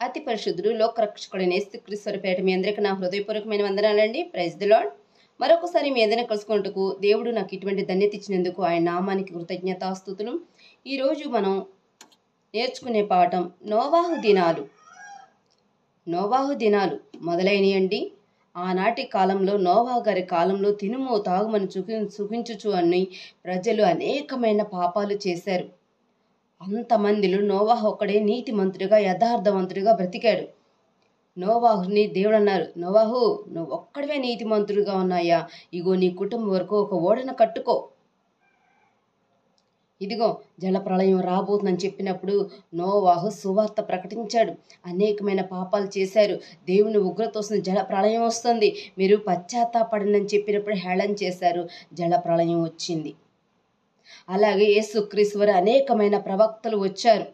అతి పరిశుద్ధుడు లోకరక్షకుడైన యేసుక్రీస్తు పేట మీ అందరికీ నా హృదయపూర్వకమైన వందనాలండి. Praise the Lord. మరొకసారి మీ అందరిని కలుసుకుంటూ దేవుడు నాకు ఇటువంటి ధన్యత ఇచ్చినందుకు ఆయన నామానికి కృతజ్ఞతాస్తుతులు. ఈరోజు మనం నేర్చుకునే పాఠం నోవాహు దినాలు. నోవాహు దినాలు మొదలైనయండి. ఆనాటి కాలంలో నోవాహు గారి కాలంలో తినుము తాగుమని సుఖించుచు అని ప్రజలు అనేకమైన పాపాలు చేశారు. అంతమందిలో నోవాహు ఒక్కడే నీతిమంతుడిగా యథార్థవంతుడిగా బ్రతికాడు. నోవాహుని దేవుడు అన్నారు, నోవాహు నువ్వు ఒక్కడివే నీతిమంతుడిగా ఉన్నాయా, ఇగో నీ కుటుంబం వరకు ఒక ఓడను కట్టుకో, ఇదిగో జలప్రళయం రాబోతుందని చెప్పినప్పుడు నోవాహు సువార్త ప్రకటించాడు. అనేకమైన పాపాలు చేశారు. దేవుని ఉగ్రత వస్తుంది, జలప్రళయం వస్తుంది, మీరు పశ్చాత్తాపడనని చెప్పినప్పుడు హేళన చేశారు. జలప్రళయం వచ్చింది. అలాగే యేసుక్రీస్తు వారు అనేకమైన ప్రవక్తలు వచ్చారు.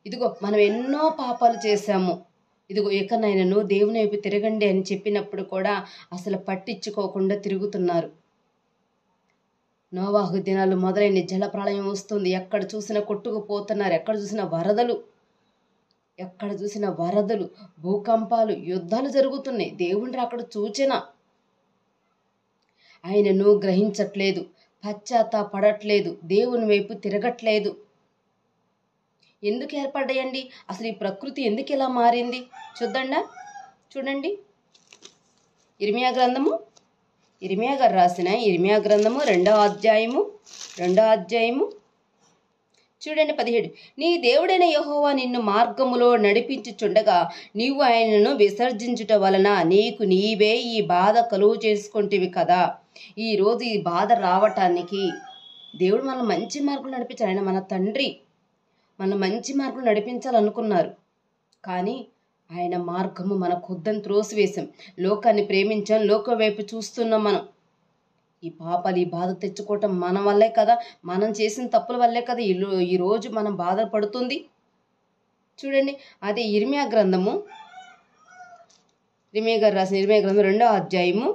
ఇదిగో మనం ఎన్నో పాపాలు చేశాము, ఇదిగో ఎక్కనైనాను దేవుని వైపు తిరగండి అని చెప్పినప్పుడు కూడా అసలు పట్టించుకోకుండా తిరుగుతున్నారు. నోవాహు దినాలు మొదలైన జలప్రళయం వస్తుంది. ఎక్కడ చూసినా కొట్టుకుపోతున్నారు. ఎక్కడ చూసిన వరదలు, భూకంపాలు, యుద్ధాలు జరుగుతున్నాయి. దేవుని అక్కడ సూచన. ఆయనను గ్రహించట్లేదు, పశ్చాత్తాపడట్లేదు, దేవుని వైపు తిరగట్లేదు. ఎందుకు ఏర్పడ్డాయండి? అసలు ఈ ప్రకృతి ఎందుకు ఇలా మారింది? చూడండి. ఇర్మియా గారు రాసిన ఇర్మియా గ్రంథము 2వ అధ్యాయము చూడండి 17. నీ దేవుడైన యెహోవా నిన్ను మార్గములో నడిపించుచుండగా నీవు ఆయనను విసర్జించుట వలన నీకు నీవే ఈ బాధ కలుగు చేసుకుంటేవి కదా. ఈరోజు ఈ బాధ రావటానికి దేవుడు మన మంచి మార్గంలో నడిపించాలి. ఆయన మన తండ్రి, మన మంచి మార్గంలో నడిపించాలనుకున్నారు. కానీ ఆయన మార్గము మనకొద్దని త్రోసివేశాం. లోకాన్ని ప్రేమించాం, లోకం వైపు చూస్తున్నాం. మనం ఈ పాపాలు, ఈ బాధ తెచ్చుకోవటం మన వల్లే కదా, మనం చేసిన తప్పుల వల్లే కదా ఈరోజు మనం బాధపడుతుంది. చూడండి, అదే ఇర్మియా గారు రాసిన ఇర్మియా గ్రంథం 2వ అధ్యాయము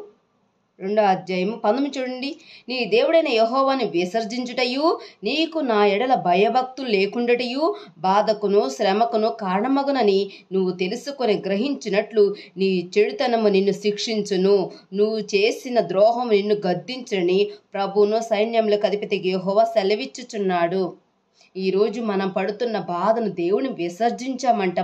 19 చూడండి. నీ దేవుడైన యెహోవాను విసర్జించుటయు నీకు నా ఎడల భయభక్తులు లేకుండాటయు బాధకును శ్రమకును కారణమగునని నువ్వు తెలుసుకొని గ్రహించినట్లు నీ చెడుతనము నిన్ను శిక్షించును, నువ్వు చేసిన ద్రోహం నిన్ను గద్దించుని ప్రభువును సైన్యములకు అధిపతి యెహోవా సెలవిచ్చుచున్నాడు. ఈరోజు మనం పడుతున్న బాధను దేవుని విసర్జించామంట.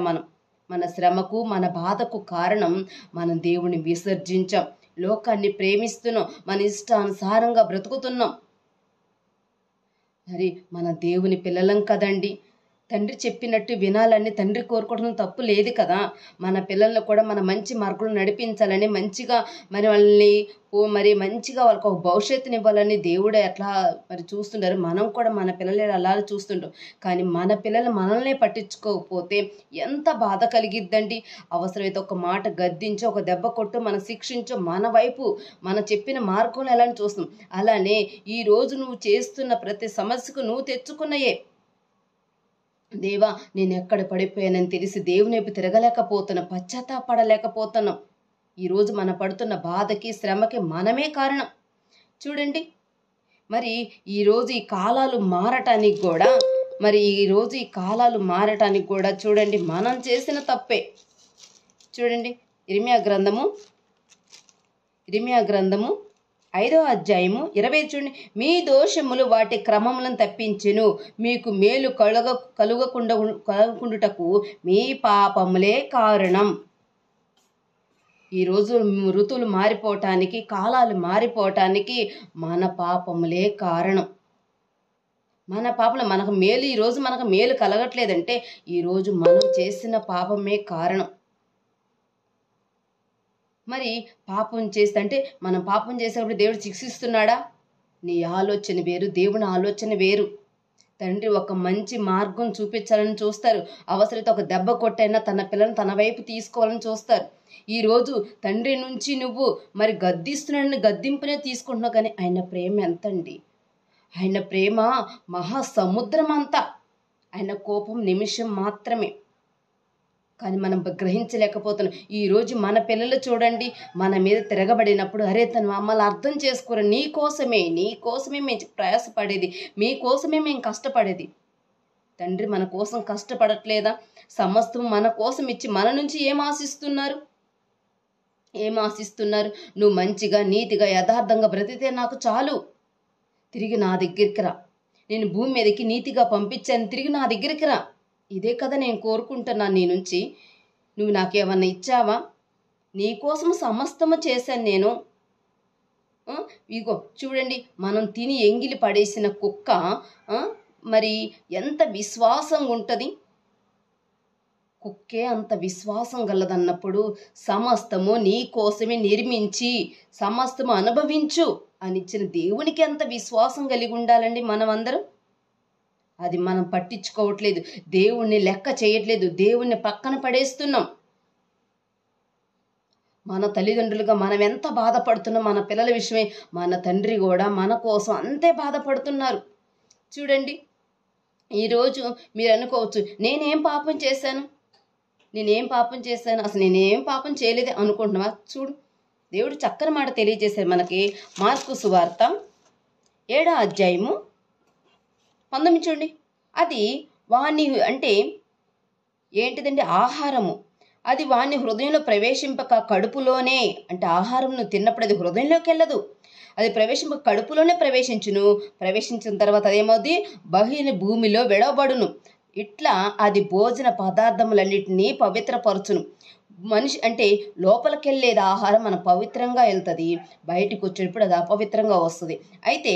మన శ్రమకు మన బాధకు కారణం మనం దేవుని విసర్జించాం. లోకాన్ని ప్రేమిస్తున్నాం, మన ఇష్టానుసారంగా బ్రతుకుతున్నాం. మరి మన దేవుని పిల్లలం కదండి. తండ్రి చెప్పినట్టు వినాలని తండ్రి కోరుకోవడం తప్పు లేదు కదా. మన పిల్లలను కూడా మన మంచి మార్గంలో నడిపించాలని, మంచిగా వాళ్ళని మంచిగా వాళ్ళకు ఒక భవిష్యత్తుని ఇవ్వాలని దేవుడు ఎట్లా చూస్తున్నారు. మనం కూడా మన పిల్లలు అలా చూస్తుంటాం. కానీ మన పిల్లలు మనల్ని పట్టించుకోకపోతే ఎంత బాధ కలిగిద్దండి. అవసరమైతే ఒక మాట గద్దించో, ఒక దెబ్బ కొట్టు, మనం శిక్షించో, మన వైపు మనం చెప్పిన మార్గంలో ఎలా చూస్తాం. అలానే ఈరోజు నువ్వు చేస్తున్న ప్రతి సమస్యకు నువ్వు తెచ్చుకున్నయే. దేవా, నేను ఎక్కడ పడిపోయానని తెలిసి దేవుని వైపు తిరగలేకపోతున్నాం, పశ్చాత్తాపడలేకపోతున్నాం. ఈరోజు మనం పడుతున్న బాధకి శ్రమకి మనమే కారణం. చూడండి, మరి ఈరోజు ఈ కాలాలు మారటానికి కూడా చూడండి మనం చేసిన తప్పే. చూడండి, ఇర్మియా గ్రంథము 5వ అధ్యాయము 20 చూడండి. మీ దోషములు వాటి క్రమములను తప్పించెను, మీకు మేలు కలుగకుండుటకు మీ పాపములే కారణం. ఈరోజు ఋతువులు మారిపోవటానికి, కాలాలు మారిపోవటానికి మన పాపములే కారణం. మన పాపలు మనకు మేలు, ఈరోజు మనకు మేలు కలగట్లేదంటే ఈరోజు మనం చేసిన పాపమే కారణం. మరి పాపం చేస్తే మనం పాపం చేసేటప్పుడు దేవుడు శిక్షిస్తున్నాడా? నీ ఆలోచన వేరు, దేవుని ఆలోచన వేరు. తండ్రి ఒక మంచి మార్గం చూపించాలని చూస్తారు. అవసరమైతే ఒక దెబ్బ కొట్టైనా తన పిల్లలను తన వైపు తీసుకోవాలని చూస్తారు. ఈరోజు తండ్రి నుంచి నువ్వు గద్దిస్తున్నాడని గద్దింపునే తీసుకుంటున్నావు. కానీ ఆయన ప్రేమ ఎంతండి? ఆయన ప్రేమ మహాసముద్రం అంతా. ఆయన కోపం నిమిషం మాత్రమే. కానీ మనం గ్రహించలేకపోతున్నాం. ఈరోజు మన పిల్లలు చూడండి, మన మీద తిరగబడినప్పుడు అరే తను మమ్మల్ని అర్థం చేసుకోరు, నీకోసమే మేము ప్రయాసపడేది, మీకోసమే మేము కష్టపడేది. తండ్రి మన కోసం కష్టపడట్లేదా? సమస్తం మన కోసం ఇచ్చి మన నుంచి ఏం ఆశిస్తున్నారు? నువ్వు మంచిగా, నీతిగా, యథార్థంగా బ్రతికితే నాకు చాలు, తిరిగి నా దగ్గరికి రా, నేను భూమి మీదకి నీతిగా పంపించాను, తిరిగి నా దగ్గరికి రా. ఇదే కదా నేను కోరుకుంటున్నాను నీ నుంచి. నువ్వు నాకేమన్నా ఇచ్చావా? నీకోసం సమస్తము చేశాను నేను. ఇగో చూడండి, మనం తిని ఎంగిలి పడేసిన కుక్క మరి ఎంత విశ్వాసంగా ఉంటుంది. కుక్కే అంత విశ్వాసం గలదన్నప్పుడు సమస్తము నీ కోసమే నిర్మించి సమస్తము అనుభవించు అని ఇచ్చిన దేవునికి ఎంత విశ్వాసం కలిగి ఉండాలండి మనమందరం. అది మనం పట్టించుకోవట్లేదు, దేవుణ్ణి లెక్క చేయట్లేదు, దేవుణ్ణి పక్కన పడేస్తున్నాం. మన తల్లిదండ్రులుగా మనం ఎంత బాధపడుతున్నాం మన పిల్లల విషయమే, మన తండ్రి కూడా మన కోసం అంతే బాధపడుతున్నారు. చూడండి, ఈరోజు మీరు అనుకోవచ్చు, నేనేం పాపం చేశాను, అసలు నేనేం పాపం చేయలేదే అనుకుంటున్నావా? చూడు, దేవుడు చక్కని మాట తెలియజేశారు మనకి. మార్కు సువార్త 7వ అధ్యాయము 19 చూడండి. అది వాణ్ణి అంటే ఏంటిదండి? ఆహారము. అది వాణ్ణి హృదయంలో ప్రవేశింపక కడుపులోనే, అంటే ఆహారం తిన్నప్పుడు అది హృదయంలోకి వెళ్ళదు, అది ప్రవేశింపక కడుపులోనే ప్రవేశించిన తర్వాత అదేమవుద్ది? బహిని భూమిలో విడవబడును. ఇట్లా అది భోజన పదార్థములన్నిటినీ పవిత్రపరచును. మనిషి అంటే లోపలికి వెళ్ళేది ఆహారం మన పవిత్రంగా వెళ్తుంది, బయటికి వచ్చేటప్పుడు అది అపవిత్రంగా వస్తుంది. అయితే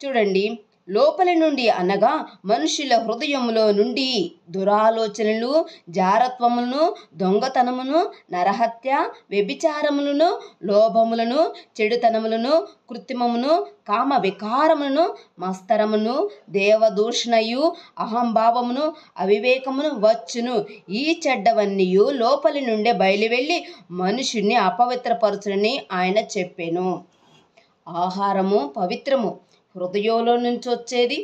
చూడండి, లోపలి నుండి అనగా మనుషుల హృదయములో నుండి దురాలోచనలు, జారత్వములను, దొంగతనమును, నరహత్య, వ్యభిచారములను, లోభములను, చెడుతనములను, కృత్రిమమును, కామ వికారములను, మస్తరమును, దేవదూషణయు, అహంభావమును, అవివేకమును వచ్చును. ఈ చెడ్డవన్నీయు లోపలి నుండే బయలువెళ్ళి మనుషుని అపవిత్రపరచునని ఆయన చెప్పెను. ఆహారము పవిత్రము, హృదయంలో నుంచి వచ్చేది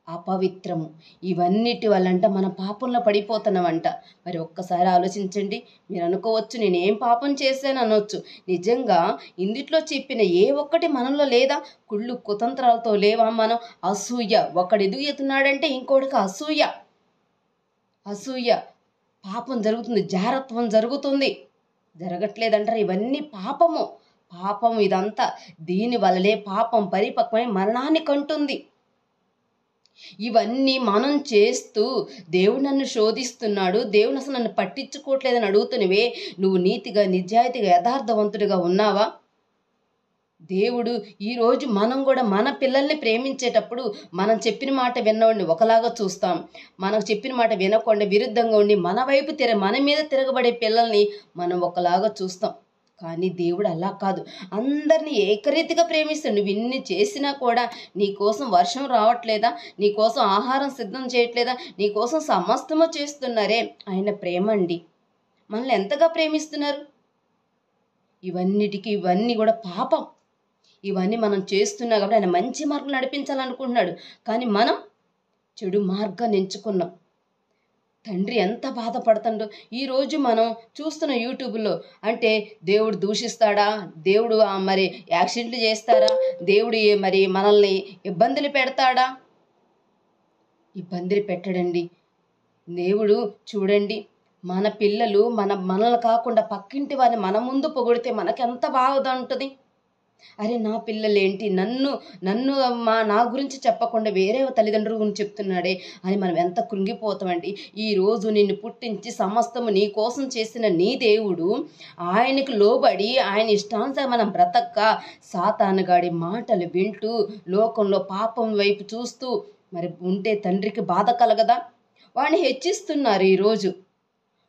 అపవిత్రము. ఇవన్నిటి వల్లంట మన పాపంలో పడిపోతున్నామంట. మరి ఒక్కసారి ఆలోచించండి. మీరు అనుకోవచ్చు, నేనేం పాపం చేశాను అనొచ్చు. నిజంగా ఇందుట్లో చెప్పిన ఏ ఒక్కటి మనలో లేదా? కుళ్ళు కుతంత్రాలతో లేవా మనం? అసూయ, ఒకడు ఎదుగుతున్నాడంటే ఇంకోటికి అసూయ, పాపం జరుగుతుంది, జారత్వం జరుగుతుంది, జరగట్లేదంటారు. ఇవన్నీ పాపము. ఇదంతా దీని వల్లనే పాపం పరిపక్వమై మరణాన్ని కంటుంది. ఇవన్నీ మనం చేస్తూ దేవుడు నన్ను శోధిస్తున్నాడు, దేవుడు అసలు నన్ను పట్టించుకోవట్లేదని అడుగుతున్నవే, నువ్వు నీతిగా, నిజాయితీగా, యథార్థవంతుడిగా ఉన్నావా? దేవుడు ఈరోజు మనం కూడా మన పిల్లల్ని ప్రేమించేటప్పుడు మనం చెప్పిన మాట విన్నవాడిని ఒకలాగా చూస్తాం, మనకు చెప్పిన మాట వినకుండా విరుద్ధంగా ఉండి మన వైపు మన మీద తిరగబడే పిల్లల్ని మనం ఒకలాగా చూస్తాం. కానీ దేవుడు అలా కాదు, అందరినీ ఏకరీతిగా ప్రేమిస్తాడు. నువ్వు ఇన్ని చేసినా కూడా నీకోసం వర్షం రావట్లేదా? నీకోసం ఆహారం సిద్ధం చేయట్లేదా? నీకోసం సమస్తము చేస్తున్నారే, ఆయన ప్రేమ అండి. మనల్ని ఎంతగా ప్రేమిస్తున్నారు. ఇవన్నీ కూడా పాపం. ఇవన్నీ మనం చేస్తున్నా కాబట్టి ఆయన మంచి మార్గం నడిపించాలనుకుంటున్నాడు, కానీ మనం చెడు మార్గాన్ని ఎంచుకున్నాం. తండ్రి ఎంత బాధపడుతుండో. ఈరోజు మనం చూస్తున్న యూట్యూబ్లో అంటే దేవుడు దూషిస్తాడా, దేవుడు మరి యాక్సిడెంట్లు చేస్తారా, దేవుడు మరి మనల్ని ఇబ్బందులు పెడతాడా? ఇబ్బందులు పెట్టడండి దేవుడు. చూడండి, మన పిల్లలు మనల్ని కాకుండా పక్కింటి వారిని మన ముందు పొగిడితే మనకెంత బాధ ఉంటుంది. అరే, నా పిల్లలేంటి నన్ను నా గురించి చెప్పకుండా వేరే తల్లిదండ్రుల గురించి చెప్తున్నాడే అని మనం ఎంత కృంగిపోతామండి. ఈరోజు నిన్ను పుట్టించి సమస్తము నీ కోసం చేసిన నీ దేవుడు, ఆయనకు లోబడి ఆయన ఇష్టానుసారం మనం బ్రతక్క సాతానుగాడి మాటలు వింటూ లోకంలో పాపం వైపు చూస్తూ మరి ఉంటే తండ్రికి బాధ కలగదా? వాడిని హెచ్చిస్తున్నారు. ఈరోజు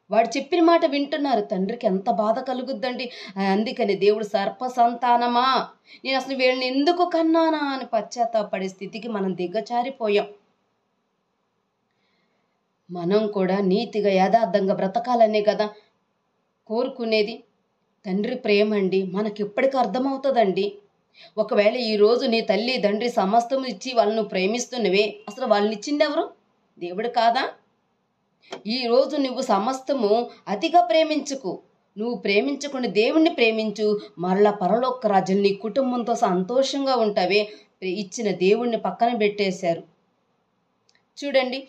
వాడు చెప్పిన మాట వింటున్నారు, తండ్రికి ఎంత బాధ కలుగుద్దండి. అందుకని దేవుడు సర్ప సంతానమా, నేను అసలు వీళ్ళని ఎందుకు కన్నానా అని పశ్చాత్తాపడే స్థితికి మనం దిగజారిపోయాం. మనం కూడా నీతిగా యథార్థంగా బ్రతకాలనే కదా కోరుకునేది. తండ్రి ప్రేమ అండి మనకి ఎప్పటికీ అర్థమవుతుందండి. ఒకవేళ ఈరోజు నీ తల్లి తండ్రి సమస్తము ఇచ్చి వాళ్ళను ప్రేమిస్తున్నవే, అసలు వాళ్ళని ఇచ్చింది ఎవరు? దేవుడు కాదా? ఈరోజు నువ్వు సమస్తము అతిగా ప్రేమించుకు, నువ్వు ప్రేమించకుండా దేవుణ్ణి ప్రేమించు, మరలా పరలోక రాజ్యం నీ కుటుంబంతో సంతోషంగా ఉంటావే. ఇచ్చిన దేవుణ్ణి పక్కన పెట్టేశారు. చూడండి,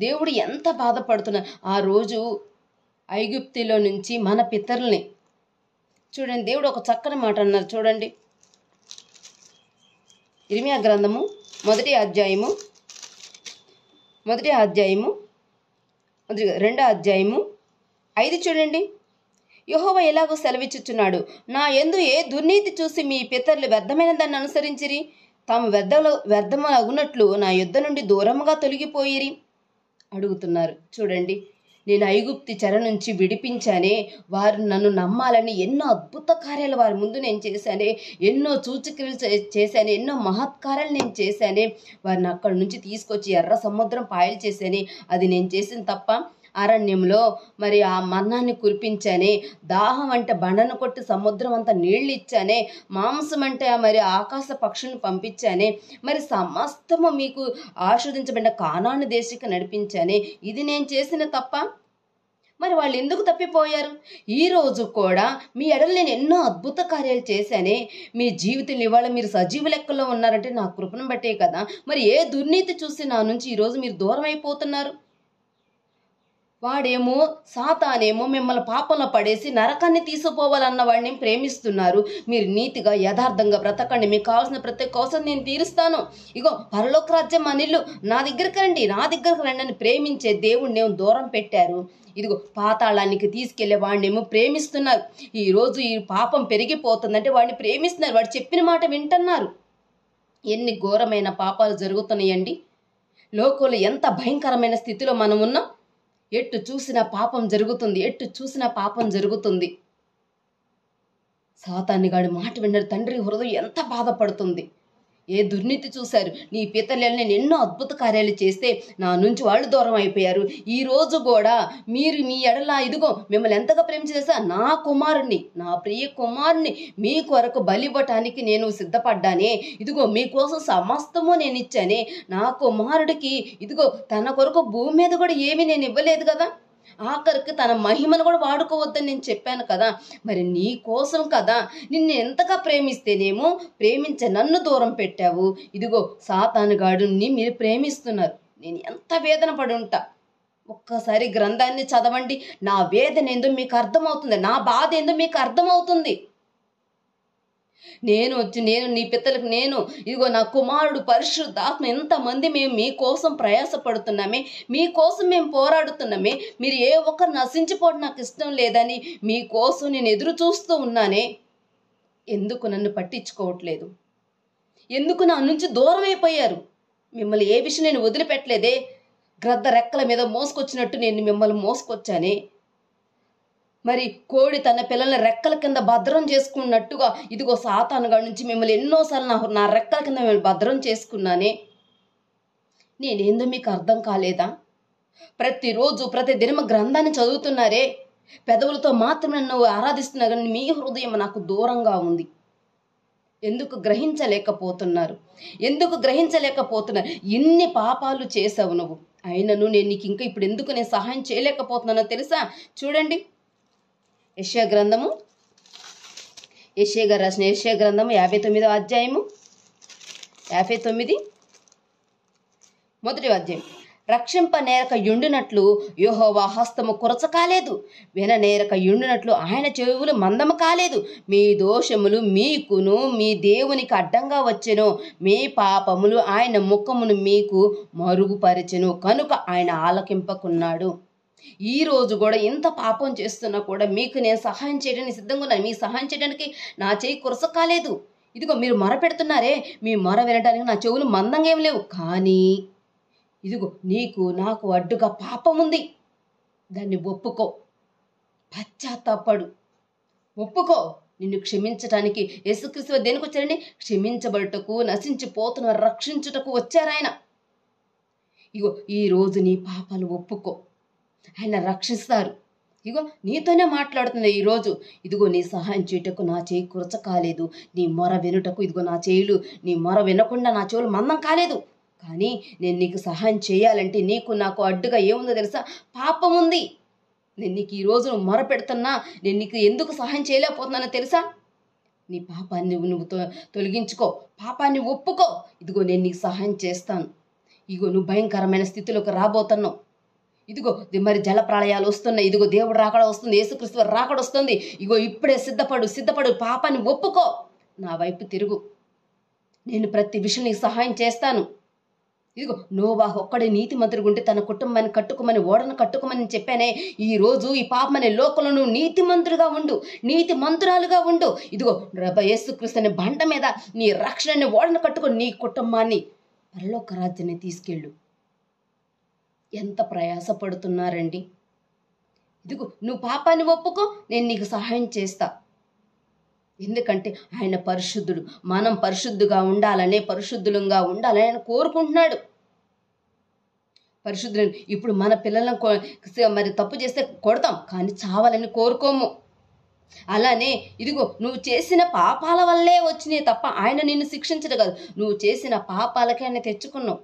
దేవుడు ఎంత బాధపడుతున్నారు. ఆ రోజు ఐగుప్తులో నుంచి మన పితరుల్ని చూడండి, దేవుడు ఒక చక్కని మాట అన్నారు చూడండి. ఇర్మియా గ్రంథము మొదటి అధ్యాయము 2 చూడండి. యెహోవా ఎలాగో సెలవిచ్చుచున్నాడు, నా యందు ఏ దుర్నీతి చూసి మీ పితరులు వ్యర్థమైన దాన్ని అనుసరించిరి, తాము వ్యర్థమగునట్లు నా యుద్ధ నుండి దూరముగా తొలగిపోయిరి అడుగుతున్నారు. చూడండి, నేను ఐగుప్తి చెర నుంచి విడిపించానే, వారు నన్ను నమ్మాలని ఎన్నో అద్భుత కార్యాలు వారి ముందు నేను చేశానే, ఎన్నో సూచక్రియలు చేశానే, ఎన్నో మహత్కార్యాలు నేను చేశానే, వారిని అక్కడి నుంచి తీసుకొచ్చి ఎర్ర సముద్రం పాయలు చేశానే. అది నేను చేసిన తప్ప? అరణ్యంలో మరి ఆ మన్నాన్ని కురిపించానే, దాహం అంటే బండను కొట్టి సముద్రం అంతా నీళ్ళు ఇచ్చానే, మాంసం అంటే మరి ఆకాశ పక్షులను పంపించానే, మరి సమస్తము మీకు ఆస్వాదించబడిన కానాను దేశికి నడిపించానే. ఇది నేను చేసిన తప్ప? మరి వాళ్ళు ఎందుకు తప్పిపోయారు? ఈరోజు కూడా మీ ఎడలు నేను ఎన్నో అద్భుత కార్యాలు చేశానే, మీ జీవితం ఇవాళ మీరు సజీవ లెక్కలో ఉన్నారంటే నా కృపను బట్టే కదా. మరి ఏ దుర్నీతి చూసి నా నుంచి ఈరోజు మీరు దూరం అయిపోతున్నారు? వాడేమో సాతానేమో మిమ్మల్ని పాపంలో పడేసి నరకాన్ని తీసుకుపోవాలన్న వాడిని ప్రేమిస్తున్నారు. మీరు నీతిగా యథార్థంగా బ్రతకండి, మీకు కావాల్సిన ప్రతి కోసం నేను తీరుస్తాను, ఇగో పరలోక రాజ్యం మన ఇల్లు, నా దగ్గరికి రండి అని ప్రేమించే దేవుణ్ణి దూరం పెట్టారు. ఇదిగో పాతాళానికి తీసుకెళ్లే వాడినేమో ప్రేమిస్తున్నారు. ఈరోజు ఈ పాపం పెరిగిపోతుందంటే వాడిని ప్రేమిస్తున్నారు, వాడు చెప్పిన మాట వింటున్నారు. ఎన్ని ఘోరమైన పాపాలు జరుగుతున్నాయండి లోకంలో. ఎంత భయంకరమైన స్థితిలో మనం ఉన్నాం. ఎట్టు చూసినా పాపం జరుగుతుంది. సాతానుగాడి మాట విన్న తండ్రి హృదయం ఎంత బాధపడుతుంది. ఏ దుర్నీతి చూశారు? నీ పితరులు నేను ఎన్నో అద్భుత కార్యాలు చేస్తే నా నుంచి వాళ్ళు దూరం అయిపోయారు. ఈ రోజు కూడా మీరు మీ ఎడల ఇదిగో మిమ్మల్ని ఎంతగా ప్రేమించేసా, నా ప్రియ కుమారుని మీ కొరకు బలివ్వటానికి నేను సిద్ధపడ్డానే, ఇదిగో మీకోసం సమస్తము నేను ఇచ్చానే. నా కుమారుడికి ఇదిగో తన కొరకు భూమి మీద కూడా ఏమీ నేను ఇవ్వలేదు కదా, ఆఖరికి తన మహిమను కూడా వాడుకోవద్దని నేను చెప్పాను కదా. మరి నీ కోసం కదా, నిన్ను ఎంతగా ప్రేమిస్తేనేమో ప్రేమించే నన్ను దూరం పెట్టావు. ఇదిగో సాతానుగాడుని మీరు ప్రేమిస్తున్నారు. నేను ఎంత వేదన పడి ఉంటా. ఒక్కసారి గ్రంథాన్ని చదవండి, నా వేదన ఏందో మీకు అర్థమవుతుంది, నా బాధ ఏందో మీకు అర్థమవుతుంది. నేను నీ పితలకు ఇదిగో నా కుమారుడు పరిశుద్ధాత్మ ఎంతమంది మేము మీకోసం ప్రయాసపడుతున్నామే, మీకోసం మేము పోరాడుతున్నామే, మీరు ఏ ఒక్కరు నశించిపోవడం నాకు ఇష్టం లేదని మీకోసం నేను ఎదురు చూస్తూ ఉన్నానే. ఎందుకు నన్ను పట్టించుకోవట్లేదు? ఎందుకు నా నుంచి దూరం అయిపోయారు? మిమ్మల్ని ఏ విషయం నేను వదిలిపెట్టలేదే. గ్రద్ద రెక్కల మీద మోసుకొచ్చినట్టు నేను మిమ్మల్ని మోసుకొచ్చానే. మరి కోడి తన పిల్లల్ని రెక్కల కింద భద్రం చేసుకున్నట్టుగా ఇదిగో సాతానుగా నుంచి మిమ్మల్ని ఎన్నోసార్లు నా రెక్కల కింద మిమ్మల్ని భద్రం చేసుకున్నానే. నేనేందో మీకు అర్థం కాలేదా? ప్రతిరోజు ప్రతి దినము గ్రంథాన్ని చదువుతున్నారే, పెదవులతో మాత్రమే నన్ను ఆరాధిస్తున్నారు, కానీ మీ హృదయం నాకు దూరంగా ఉంది. ఎందుకు గ్రహించలేకపోతున్నారు? ఇన్ని పాపాలు చేసావు నువ్వు, అయినను నేను నీకు ఇంకా ఇప్పుడు ఎందుకు నేను సహాయం చేయలేకపోతున్నానో తెలుసా? చూడండి, యెషయా గారు రాసిన యెషయా గ్రంథము 59వ అధ్యాయము 59 మొదటి అధ్యాయం. రక్షింపనేరక యుండినట్లు యెహోవా హస్తము కొరచ కాలేదు, విననేరక యుండినట్లు ఆయన చెవులు మందము కాలేదు. మీ దోషములు మీకును మీ దేవునికి అడ్డంగా వచ్చెను, మీ పాపములు ఆయన ముఖమును మీకు మరుగుపరిచెను, కనుక ఆయన ఆలకింపకున్నాడు. ఈ రోజు కూడా ఇంత పాపం చేస్తున్నా కూడా మీకు నేను సహాయం చేయడానికి సిద్ధంగా ఉన్నాను. మీకు సహాయం చేయడానికి నా చెయ్యి కురస కాలేదు. ఇదిగో మీరు మొర పెడుతున్నారే, మీ మొర వినడానికి నా చెవులు మందంగా ఏం లేవు. కానీ ఇదిగో నీకు నాకు అడ్డుగా పాపం ఉంది, దాన్ని ఒప్పుకో, పశ్చాత్తాపడు, ఒప్పుకో. నిన్ను క్షమించటానికి యేసుక్రీస్తు దేనికి వచ్చారండి? క్షమించబడుటకు, నశించిపోతున్న రక్షించుటకు వచ్చారు ఆయన. ఇగో ఈరోజు నీ పాపాలు ఒప్పుకో, ఆయన రక్షిస్తారు. ఇగో నీతోనే మాట్లాడుతున్నా ఈరోజు. ఇదిగో నీ సహాయం చేయుటకు నా చేయి కురచ కాలేదు, నీ మొర వినుటకు ఇదిగో నా చేయులు, నీ మొర వినకుండా నా చెవులు మందం కాలేదు. కానీ నేను నీకు సహాయం చేయాలంటే నీకు నాకు అడ్డుగా ఏముందో తెలుసా? పాపం ఉంది. నేను నీకు ఈరోజు మొర పెడుతున్నా, నేను నీకు ఎందుకు సహాయం చేయలేకపోతున్నానో తెలుసా? నీ పాపాన్ని నువ్వు తొలగించుకో, పాపాన్ని ఒప్పుకో, ఇదిగో నేను నీకు సహాయం చేస్తాను. ఇగో నువ్వు భయంకరమైన స్థితిలోకి రాబోతున్నావు. ఇదిగో మరి జల ప్రళయాలు వస్తున్నాయి, ఇదిగో దేవుడు రాకడ వస్తుంది, యేసుక్రీస్తు రాకడ వస్తుంది, ఇగో ఇప్పుడే సిద్ధపడు, పాపాన్ని ఒప్పుకో, నా వైపు తిరుగు, నేను ప్రతి విషయం నీకు సహాయం చేస్తాను. ఇదిగో నోవాహు ఒక్కడే నీతిమంతుడిగా ఉంటే తన కుటుంబాన్ని కట్టుకోమని, ఓడను కట్టుకోమని చెప్పానే. ఈ రోజు ఈ పాపమనే లోకంలో నువ్వు నీతిమంతుడిగా ఉండు, నీతిమంతురాలుగా ఉండు. ఇదిగో యేసుక్రీస్తు అనే బండ మీద నీ రక్షణని, ఓడను కట్టుకొని నీ కుటుంబాన్ని పరలోక రాజ్యాన్ని తీసుకెళ్ళు. ఎంత ప్రయాసపడుతున్నారండి. ఇదిగో నువ్వు పాపాన్ని ఒప్పుకో, నేను నీకు సహాయం చేస్తా. ఎందుకంటే ఆయన పరిశుద్ధుడు, మనం పరిశుద్ధుగా పరిశుద్ధులంగా ఉండాలని ఆయన కోరుకుంటున్నాడు. పరిశుద్ధులను ఇప్పుడు మన పిల్లలను మరి తప్పు చేస్తే కొడతాం, కానీ చావాలని కోరుకోము. అలానే ఇదిగో నువ్వు చేసిన పాపాల వల్లే వచ్చినాయి తప్ప ఆయన నిన్ను శిక్షించడు కాదు, నువ్వు చేసిన పాపాలకే ఆయన తెచ్చుకున్నావు.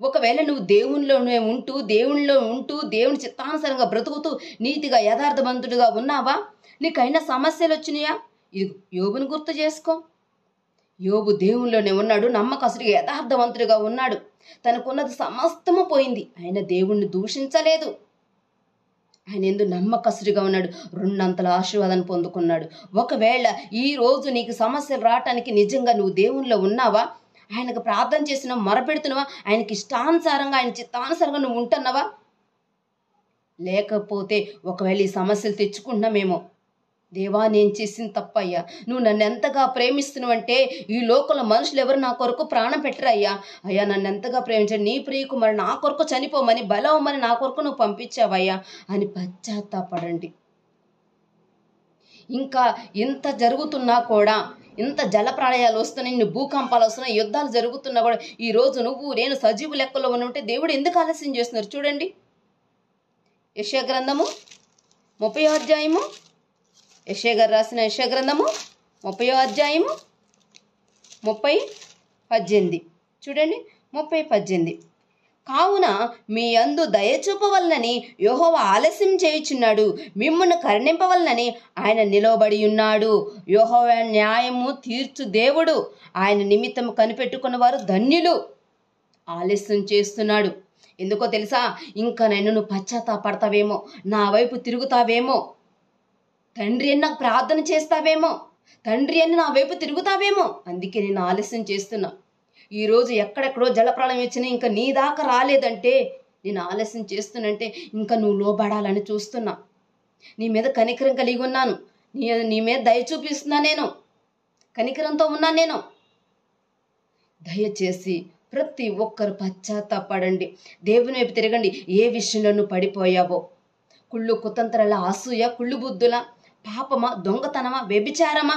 ఒకవేళ నువ్వు దేవునిలో ఉంటూ దేవుని చిత్తానుసారంగా బ్రతుకుతూ నీతిగా యథార్థవంతుడిగా ఉన్నావా, నీకైనా సమస్యలు వచ్చినాయా? ఇది యోబుని గుర్తు చేసుకో. యోబు దేవునిలోనే ఉన్నాడు, నమ్మకస్తుడిగా యథార్థవంతుడిగా ఉన్నాడు, తనకున్నది సమస్తము పోయింది, ఆయన దేవుణ్ణి దూషించలేదు, ఆయన ఎందు నమ్మకస్తుడిగా ఉన్నాడు, రెండంతల ఆశీర్వాదాన్ని పొందుకున్నాడు. ఒకవేళ ఈ రోజు నీకు సమస్యలు రావటానికి నిజంగా నువ్వు దేవునిలో ఉన్నావా, ఆయనకు ప్రార్థన చేస్తున్నావా, మొరపెడుతున్నావా, ఆయనకి ఇష్టానుసారంగా ఆయన చిత్తానుసారంగా నువ్వు ఉంటున్నావా? లేకపోతే ఒకవేళ ఈ సమస్యలు తెచ్చుకుంటున్నామేమో, దేవా నేను చేసిన తప్పయ్యా, నువ్వు నన్ను ఎంతగా ప్రేమిస్తున్నావంటే ఈ లోకంలో మనుషులు ఎవరు నా కొరకు ప్రాణం పెట్టరయ్యా, అయ్యా నన్ను ఎంతగా ప్రేమించాడు, నీ ప్రియకుమారుడు నా కొరకు చనిపోమని బలవమని నా కొరకు నువ్వు పంపించావయ్యా అని పశ్చాత్తాపడండి. ఇంకా ఇంత జరుగుతున్నా కూడా, ఇంత జల ప్రళయాలు వస్తున్నాయి, ఇన్ని భూకంపాలు వస్తున్నాయి, యుద్ధాలు జరుగుతున్నా కూడా ఈ రోజు నువ్వు నేను సజీవు లెక్కలో ఉంటే దేవుడు ఎందుకు ఆలస్యం చేస్తున్నారు చూడండి. యెషయా గ్రంథము 30వ అధ్యాయము, యెషయా గారు రాసిన యెషయా గ్రంథము 30వ అధ్యాయము 30:18 చూడండి. 30:18 కావున మీ యందు దయచూపవలనని యెహోవా ఆలస్యం చేయుచున్నాడు, మిమ్మును కరుణింపవలనని ఆయన నిలవబడి ఉన్నాడు. యెహోవా న్యాయము తీర్చు దేవుడు, ఆయన నిమిత్తం కనిపెట్టుకున్న వారు ధన్యులు. ఆలస్యం చేస్తున్నాడు ఎందుకో తెలుసా? ఇంకా నువ్వు పశ్చాత్తాపడతావేమో, నా వైపు తిరుగుతావేమో, తండ్రి అని నాకు ప్రార్థన చేస్తావేమో, తండ్రి అని నా వైపు తిరుగుతావేమో, అందుకే నేను ఆలస్యం చేస్తున్నా. ఈరోజు ఎక్కడెక్కడో జలప్రళయం వచ్చినా ఇంకా నీ దాకా రాలేదంటే నేను ఆలస్యం చేస్తున్నంటే ఇంకా నువ్వు లోబడాలని చూస్తున్నా. నీ మీద కనికరం కలిగి ఉన్నాను, నీ మీద దయ చూపిస్తున్నా, నేను కనికరంతో ఉన్నాను. నేను దయచేసి ప్రతి ఒక్కరు పశ్చాత్తాపడండి, దేవుని వైపు తిరగండి. ఏ విషయంలో నువ్వు పడిపోయావో, కుళ్ళు కుతంత్రాల, అసూయ, కుళ్ళు బుద్ధుల, పాపమా, దొంగతనమా, వ్యభిచారమా,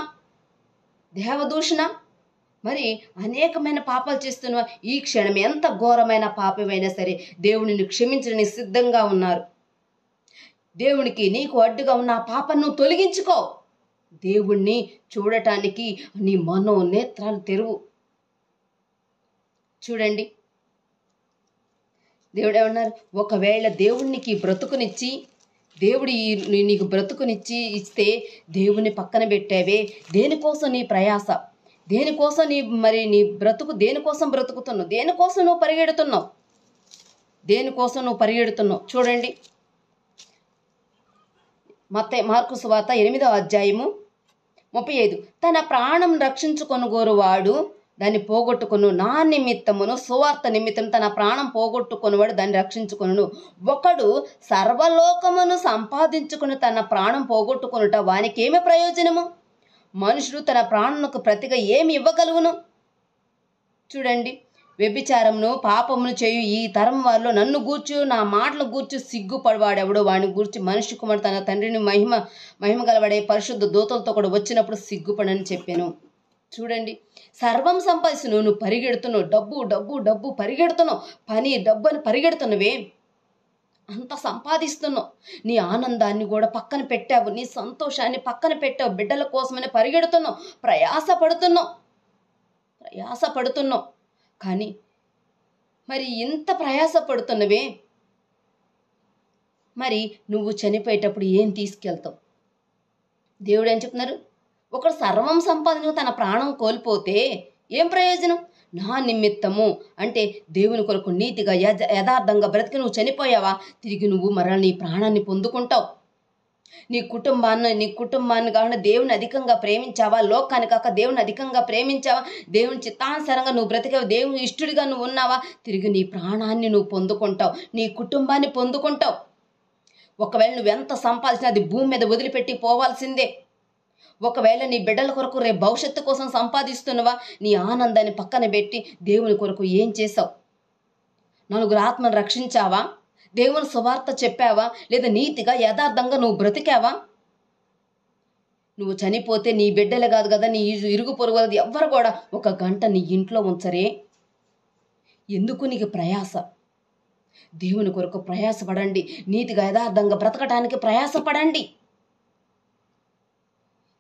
దేవదూషణ, మరి అనేకమైన పాపాలు చేస్తున్నా ఈ క్షణం ఎంత ఘోరమైన పాపమైనా సరే దేవుడిని క్షమించడానికి సిద్ధంగా ఉన్నారు. దేవునికి నీకు అడ్డుగా ఉన్న ఆ పాపాన్ని నువ్వు తొలగించుకో. దేవుణ్ణి చూడటానికి నీ మనోనేత్రాలు తెరువు. చూడండి, దేవుడు ఏమన్నారు? ఒకవేళ దేవునికి బ్రతుకునిచ్చి, దేవుడు నీకు బ్రతుకునిచ్చి ఇస్తే దేవుని పక్కన పెట్టావే, దేనికోసం నీ ప్రయాస, దేనికోసం నీ బ్రతుకు, దేనికోసం బ్రతుకుతున్నావు, దేనికోసం నువ్వు పరిగెడుతున్నావు, చూడండి. మార్కు సువార్త 8వ అధ్యాయము 35 తన ప్రాణం రక్షించుకొనుగోరువాడు దాన్ని పోగొట్టుకొను, నా నిమిత్తమును సువార్త నిమిత్తం తన ప్రాణం పోగొట్టుకొనివాడు దాన్ని రక్షించుకొను. ఒకడు సర్వలోకమును సంపాదించుకుని తన ప్రాణం పోగొట్టుకొనుట వానికి ఏమి ప్రయోజనము? మనుషుడు తన ప్రాణమునకు ప్రతిగా ఏమి ఇవ్వగలుగును? చూడండి, వ్యభిచారమును పాపమును చేయు ఈ తరం వారిలో నన్ను గూర్చు, నా మాటలు గూర్చు సిగ్గుపడవాడెవడో వాడిని గూర్చి మనిషి కుమారుడు తన తండ్రిని మహిమ గలవాడే పరిశుద్ధ దూతలతో కూడా వచ్చినప్పుడు సిగ్గుపడని చెప్పాను. చూడండి, సర్వం సంపాదిస్తు నువ్వు పరిగెడుతున్నావు, డబ్బు పరిగెడుతున్నావు, పని డబ్బు అని పరిగెడుతున్నవే, అంత సంపాదిస్తున్నావు, నీ ఆనందాన్ని కూడా పక్కన పెట్టావు, నీ సంతోషాన్ని పక్కన పెట్టావు, బిడ్డల కోసమని పరిగెడుతున్నావు, ప్రయాసపడుతున్నావు. కానీ మరి ఇంత ప్రయాసపడుతున్నవే, మరి నువ్వు చనిపోయేటప్పుడు ఏం తీసుకెళ్తావు? దేవుడు ఏం చెప్తున్నారు? ఒకడు సర్వం సంపాదించుకుని తన ప్రాణం కోల్పోతే ఏం ప్రయోజనం? నా నిమిత్తము అంటే దేవుని కొరకు నీతిగా యథార్థంగా బ్రతికి నువ్వు చనిపోయావా, తిరిగి నువ్వు మరలా నీ ప్రాణాన్ని పొందుకుంటావు. నీ కుటుంబాన్ని కాకుండా దేవుని అధికంగా ప్రేమించావా, లోకాన్ని కాక దేవుని అధికంగా ప్రేమించావా, దేవుని చిత్తానుసారంగా నువ్వు బ్రతికావు, దేవుని ఇష్టడిగా నువ్వు ఉన్నావా, తిరిగి నీ ప్రాణాన్ని నువ్వు పొందుకుంటావు, నీ కుటుంబాన్ని పొందుకుంటావు. ఒకవేళ నువ్వెంత సంపాదించినా అది భూమి మీద వదిలిపెట్టి పోవాల్సిందే. ఒకవేళ నీ బిడ్డల కొరకు రేపు భవిష్యత్తు కోసం సంపాదిస్తున్నవా, నీ ఆనందాన్ని పక్కన పెట్టి దేవుని కొరకు ఏం చేసావు? నలుగురు ఆత్మను రక్షించావా, దేవుని సువార్త చెప్పావా, లేదా నీతిగా యథార్థంగా నువ్వు బ్రతికావా? నువ్వు చనిపోతే నీ బిడ్డలే కాదు కదా, నీ ఇరుగు పొరుగు ఎవ్వరు కూడా ఒక గంట నీ ఇంట్లో ఉంచరే. ఎందుకు నీకు ప్రయాస? దేవుని కొరకు ప్రయాసపడండి, నీతిగా యథార్థంగా బ్రతకటానికి ప్రయాసపడండి.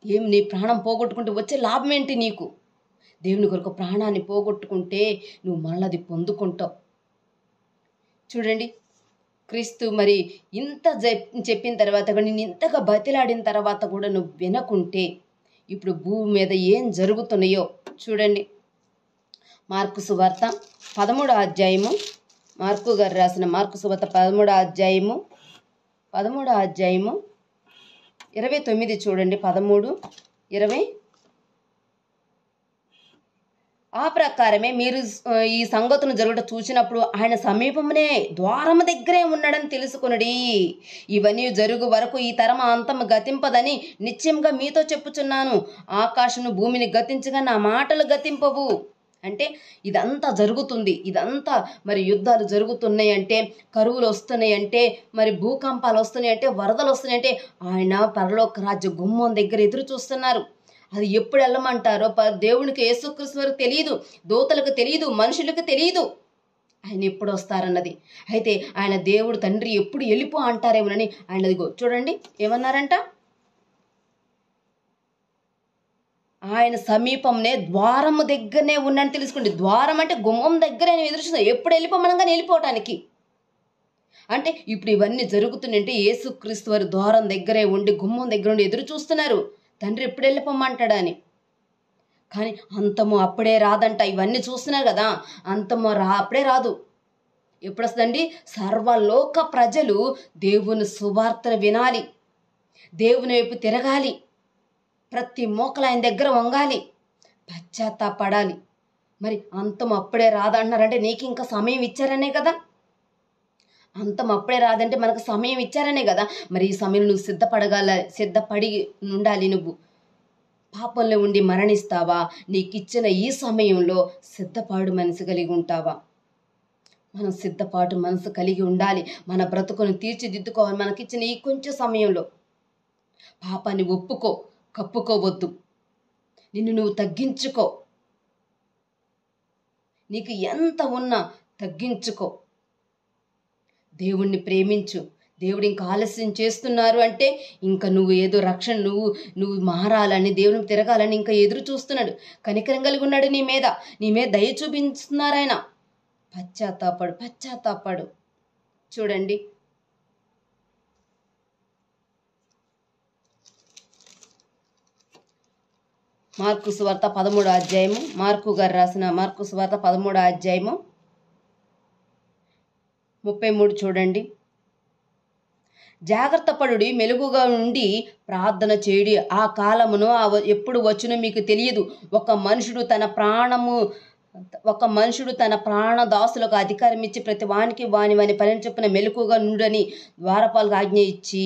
ఏం నీ ప్రాణం పోగొట్టుకుంటే వచ్చే లాభం ఏంటి నీకు? దేవుని కొరకు ప్రాణాన్ని పోగొట్టుకుంటే నువ్వు మళ్ళీ పొందుకుంటావు. చూడండి, క్రీస్తు మరి ఇంత చెప్పిన తర్వాత కూడా, నేను ఇంతగా బతిలాడిన తర్వాత కూడా నువ్వు వినకుంటే ఇప్పుడు భూమి మీద ఏం జరుగుతున్నాయో చూడండి. మార్కు సువార్త 13వ అధ్యాయము, మార్కు గారు రాసిన మార్కు సువార్త 13వ అధ్యాయము 29 చూడండి. 13:20. ఆ ప్రకారమే మీరు ఈ సంగతులు జరుగుట చూసినప్పుడు ఆయన సమీపంలోనే ద్వారము దగ్గరే ఉన్నాడని తెలుసుకొనుడి. ఇవన్నీ జరుగు వరకు ఈ తరం అంతం గతింపదని నిశ్చయంగా మీతో చెప్పుచున్నాను. ఆకాశమును భూమిని గతించగా నా మాటలు గతింపవు. అంటే ఇదంతా జరుగుతుంది, ఇదంతా మరి యుద్ధాలు జరుగుతున్నాయి అంటే, కరువులు వస్తున్నాయి అంటే, మరి భూకంపాలు వస్తున్నాయి అంటే, వరదలు వస్తున్నాయి అంటే ఆయన పరలోక రాజ్య గుమ్మం దగ్గర ఎదురు చూస్తున్నారు. అది ఎప్పుడు వెళ్ళమంటారో దేవునికి యేసుక్రీస్తు వరకు తెలియదు, దూతలకు తెలియదు, మనుషులకు తెలియదు ఆయన ఎప్పుడు వస్తారన్నది. అయితే ఆయన దేవుడు తండ్రి ఎప్పుడు వెళ్ళిపో అంటారేమోనని ఆయన అదిగో చూడండి ఏమన్నారంట, ఆయన సమీపంనే ద్వారము దగ్గరనే ఉన్నాడని తెలుసుకోండి. ద్వారం అంటే గుమ్మం దగ్గర ఆయన ఎదురు చూస్తున్నా, ఎప్పుడు వెళ్ళిపోమనగానే వెళ్ళిపోవటానికి. అంటే ఇప్పుడు ఇవన్నీ జరుగుతుందంటే యేసుక్రీస్తు వారి ద్వారం దగ్గరే ఉండి గుమ్మం దగ్గర ఉండి ఎదురు చూస్తున్నారు, తండ్రి ఎప్పుడు వెళ్ళిపోమంటాడా అని. కానీ అంతము అప్పుడే రాదంట. ఇవన్నీ చూస్తున్నారు కదా, అంతము అప్పుడే రాదు. ఎప్పుడు వస్తుందండి? సర్వలోక ప్రజలు దేవుని సువార్తను వినాలి, దేవుని వైపు తిరగాలి, ప్రతి మోకలు ఆయన దగ్గర వంగాలి, పశ్చాత్తాపడాలి. మరి అంతం అప్పుడే రాదంటున్నారంటే నీకు ఇంకా సమయం ఇచ్చారనే కదా. అంతం అప్పుడే రాదంటే మనకు సమయం ఇచ్చారనే కదా. మరి ఈ సమయం నువ్వు సిద్ధపడి ఉండాలి. నువ్వు పాపంలో ఉండి మరణిస్తావా, నీకు ఇచ్చిన ఈ సమయంలో సిద్ధపాటు మనసు కలిగి ఉంటావా? మనం సిద్ధపాటు మనసు కలిగి ఉండాలి. మన బ్రతుకును తీర్చిదిద్దుకోవాలి. మనకిచ్చిన ఈ కొంచెం సమయంలో పాపాన్ని ఒప్పుకో, కప్పుకోవద్దు, నిన్ను నువ్వు తగ్గించుకో, నీకు ఎంత ఉన్నా తగ్గించుకో, దేవుణ్ణి ప్రేమించు. దేవుడు ఇంకా ఆలస్యం చేస్తున్నారు అంటే ఇంకా నువ్వు ఏదో రక్షణ, నువ్వు మారాలని, దేవుని తిరగాలని ఇంకా ఎదురు చూస్తున్నాడు. కనికరం కలిగి ఉన్నాడు నీ మీద దయ చూపిస్తున్నారు ఆయన. పశ్చాత్తాపడు. చూడండి, మార్కు సువార్త 13వ అధ్యాయము, మార్కు గారు రాసిన మార్కు సువార్త 13వ అధ్యాయము 33 చూడండి. జాగ్రత్త పడుడి, మెలుగుగా ఉండి ప్రార్థన చేయుడి. ఆ కాలమును ఎప్పుడు వచ్చునో మీకు తెలియదు. ఒక మనుషుడు తన ప్రాణదాసులకు అధికారం ఇచ్చి ప్రతి వానికి వాని పని చొప్పున మెలుకుగా నుండని ద్వారపాలకు ఆజ్ఞ ఇచ్చి.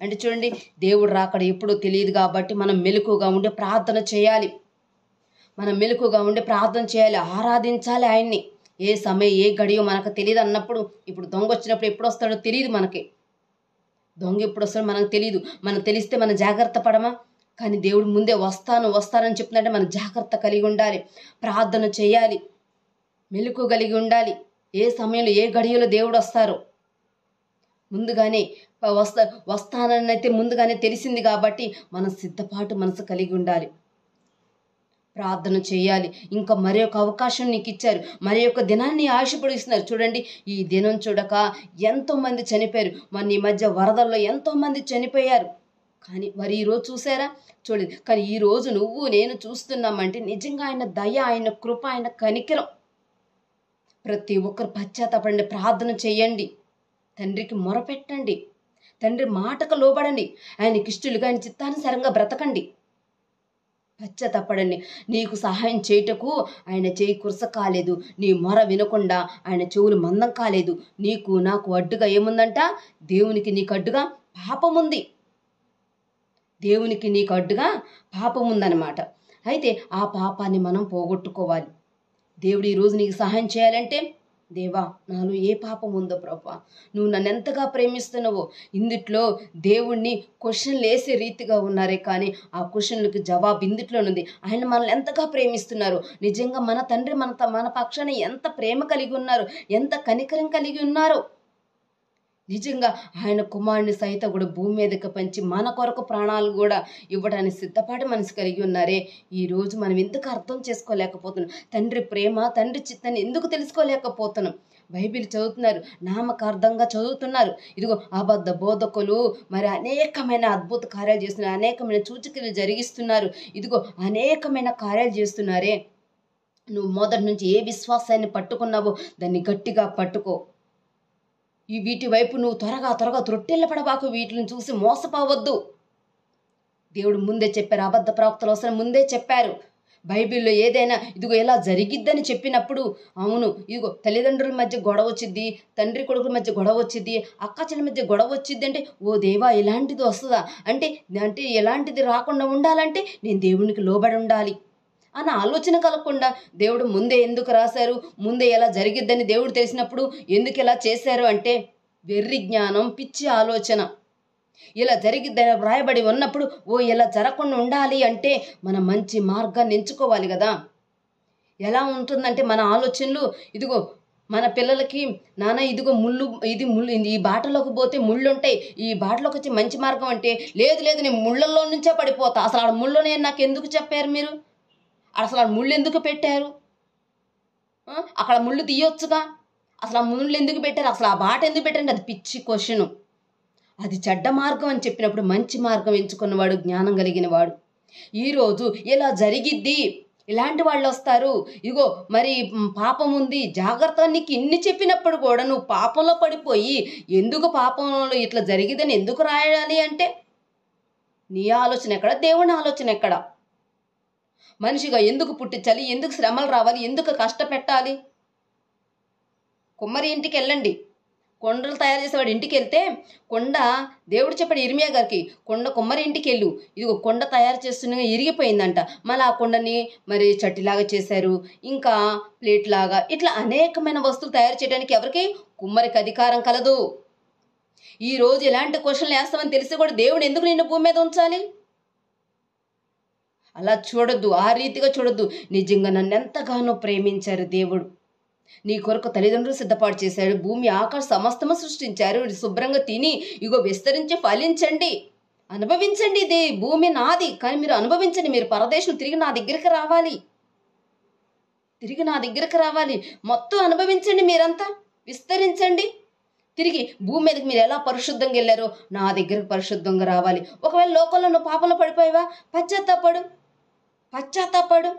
అంటే చూడండి, దేవుడు రాకడ ఎప్పుడో తెలియదు కాబట్టి మనం మెలుకుగా ఉండి ప్రార్థన చేయాలి. ఆరాధించాలి ఆయన్ని. ఏ సమయం ఏ గడియో మనకు తెలియదు అన్నప్పుడు, ఇప్పుడు దొంగ వచ్చినప్పుడు ఎప్పుడు వస్తాడో తెలియదు మనకి. దొంగ ఎప్పుడు వస్తాడో మనకు తెలియదు. మనకు తెలిస్తే మనం జాగ్రత్త పడమా? కానీ దేవుడు ముందే వస్తానని చెప్తుందంటే మనం జాగ్రత్త కలిగి ఉండాలి, ప్రార్థన చేయాలి, మెలుకు కలిగి ఉండాలి. ఏ సమయంలో ఏ గడియలో దేవుడు వస్తారో ముందుగానే వస్తానని ముందుగానే తెలిసింది కాబట్టి మనం సిద్ధపాటు మనసు కలిగి ఉండాలి, ప్రార్థన చేయాలి. ఇంకా మరి ఒక అవకాశం నీకు ఇచ్చారు, మరి ఒక దినాన్ని ఆశపడిస్తున్నారు. చూడండి, ఈ దినం చూడక ఎంతోమంది చనిపోయారు. మన ఈ మధ్య వరదల్లో ఎంతోమంది చనిపోయారు. కానీ మరి ఈరోజు చూసారా? చూడలేదు. కానీ ఈరోజు నువ్వు నేను చూస్తున్నామంటే నిజంగా ఆయన దయ, ఆయన కృప, ఆయన కనికరం. ప్రతి ఒక్కరు పశ్చాత్తాపడండి, ప్రార్థన చేయండి, తండ్రికి మొరపెట్టండి, తండ్రి మాటకు లోబడండి, ఆయనకి ఇష్టలుగా ఆయన చిత్తానుసారంగా బ్రతకండి, పశ్చాత్తాపడండి. నీకు సహాయం చేయుటకు ఆయన చేయి కురస కాలేదు, నీ మొర వినకుండా ఆయన చెవులు మందం కాలేదు. నీకు నాకు అడ్డుగా ఏముందంట? దేవునికి నీకు అడ్డుగా పాపముంది. దేవునికి నీకు అడ్డుగా పాపం ఉందన్నమాట. అయితే ఆ పాపాన్ని మనం పోగొట్టుకోవాలి. దేవుడు ఈరోజు నీకు సహాయం చేయాలంటే, దేవా నాలో ఏ పాపం ఉందో ప్రభా, నువ్వు నన్ను ఎంతగా ప్రేమిస్తున్నావో. ఇందుట్లో దేవుణ్ణి క్వశ్చన్లు వేసే రీతిగా ఉన్నారే, కానీ ఆ క్వశ్చన్లకు జవాబు ఇందుట్లోనుంది. ఆయన మనల్ని ఎంతగా ప్రేమిస్తున్నారు, నిజంగా మన తండ్రి మన పక్షాన ఎంత ప్రేమ కలిగి ఉన్నారు, ఎంత కనికరం కలిగి ఉన్నారు. నిజంగా ఆయన కుమారుని సైతం కూడా భూమి మీదకి పంచి మన కొరకు ప్రాణాలు కూడా ఇవ్వడానికి సిద్ధపాటు మనసు కలిగి ఉన్నారే. ఈరోజు మనం ఎందుకు అర్థం చేసుకోలేకపోతున్నాం? తండ్రి ప్రేమ, తండ్రి చిత్తాన్ని ఎందుకు తెలుసుకోలేకపోతున్నాం? బైబిల్ చదువుతున్నారు, నామకార్థంగా చదువుతున్నారు. ఇదిగో అబద్ధ బోధకులు మరి అనేకమైన అద్భుత కార్యాలు చేస్తున్నారు, అనేకమైన సూచక్రియలు జరిగిస్తున్నారు, ఇదిగో అనేకమైన కార్యాలు చేస్తున్నారే. నువ్వు మొదటి నుంచి ఏ విశ్వాసాన్ని పట్టుకున్నావో దాన్ని గట్టిగా పట్టుకో. వీటి వైపు నువ్వు త్వరగా త్రొట్టెళ్ళ పడబాకు, వీటిని చూసి మోసపోవద్దు. దేవుడు ముందే చెప్పారు, అబద్ధ ప్రవక్తలు అవసరం ముందే చెప్పారు. బైబిల్లో ఏదైనా ఇదిగో ఎలా జరిగిద్దని చెప్పినప్పుడు, అవును ఇదిగో తల్లిదండ్రుల మధ్య గొడవ వచ్చిద్ది, తండ్రి కొడుకుల మధ్య గొడవ వచ్చిద్ది, అక్క చెల్లి మధ్య గొడవ వచ్చిద్ది అంటే, ఓ దేవా ఇలాంటిది వస్తుందా అంటే ఎలాంటిది రాకుండా ఉండాలంటే నేను దేవునికి లోబడి ఉండాలి అన్న ఆలోచన కలగకుండా దేవుడు ముందే ఎందుకు రాశారు, ముందే ఎలా జరిగిద్దని దేవుడు తెలిసినప్పుడు ఎందుకు ఎలా చేశారు అంటే వెర్రి జ్ఞానం, పిచ్చి ఆలోచన. ఇలా జరిగిద్దని వ్రాయబడి ఉన్నప్పుడు ఇలా జరగకుండా ఉండాలి అంటే మనం మంచి మార్గాన్ని ఎంచుకోవాలి కదా. ఎలా ఉంటుందంటే మన ఆలోచనలు, ఇదిగో మన పిల్లలకి నాన్న ఇదిగో ముళ్ళు ఈ బాటలోకి పోతే ముళ్ళు ఉంటాయి, ఈ బాటలోకి వచ్చి మంచి మార్గం అంటే లేదు నేను ముళ్ళల్లో నుంచే పడిపోతా. అసలు ఆ ముళ్ళనే నాకు ఎందుకు చెప్పారు మీరు? అసలు ఆ ముళ్ళు ఎందుకు పెట్టారు? అక్కడ ముళ్ళు తీయొచ్చుగా, అసలు ఆ ముళ్ళు ఎందుకు పెట్టారు, అసలు ఆ బాట ఎందుకు పెట్టారంటే అది పిచ్చి క్వశ్చను. అది చెడ్డ మార్గం అని చెప్పినప్పుడు మంచి మార్గం ఎంచుకున్నవాడు జ్ఞానం కలిగిన వాడు. ఈరోజు ఇలా జరిగిద్ది, ఇలాంటి వాళ్ళు వస్తారు, ఇగో మరి పాపం ఉంది జాగ్రత్త, నీకు ఇన్ని చెప్పినప్పుడు కూడా నువ్వు పాపంలో పడిపోయి ఎందుకు పాపంలో ఇట్లా జరిగిద్దని ఎందుకు రాయాలి అంటే నీ ఆలోచన ఎక్కడ, దేవుని ఆలోచన ఎక్కడ? మనిషిగా ఎందుకు పుట్టించాలి, ఎందుకు శ్రమలు రావాలి, ఎందుకు కష్టపెట్టాలి? కుమ్మరి ఇంటికి వెళ్ళండి, కొండలు తయారు చేసేవాడు ఇంటికి వెళ్తే కొండ, దేవుడు చెప్పాడు ఇర్మియా గారికి, కుమ్మరి ఇంటికి వెళ్ళు, ఇదిగో కొండ తయారు చేస్తుండగా ఇరిగిపోయిందంట, మళ్ళీ ఆ కొండని మరి చట్టిలాగా చేశారు, ఇంకా ప్లేట్ లాగా, ఇట్లా అనేకమైన వస్తువులు తయారు చేయడానికి ఎవరికి? కుమ్మరికి అధికారం కలదు. ఈరోజు ఎలాంటి క్వశ్చన్లు వేస్తామని తెలిసి కూడా దేవుడు ఎందుకు నిన్ను భూమి మీద ఉంచాలి? అలా చూడొద్దు, ఆ రీతిగా చూడొద్దు. నిజంగా నన్ను ఎంతగానో ప్రేమించారు దేవుడు, నీ కొరకు తల్లిదండ్రులు సిద్ధపాటు చేశాడు, భూమి ఆకాశ సమస్తము సృష్టించారు, శుభ్రంగా తిని ఇగో విస్తరించి ఫలించండి, అనుభవించండి. ఇది భూమి నాది, కానీ మీరు అనుభవించండి. మీరు పరదేశం తిరిగి నా దగ్గరికి రావాలి, మొత్తం అనుభవించండి, మీరంతా విస్తరించండి. తిరిగి భూమి మీదకి మీరు ఎలా పరిశుద్ధంగా వెళ్ళారో నా దగ్గరకు పరిశుద్ధంగా రావాలి. ఒకవేళ లోకంలో నువ్వు పాపంలో పడిపోయావా, పశ్చాత్తాపడు,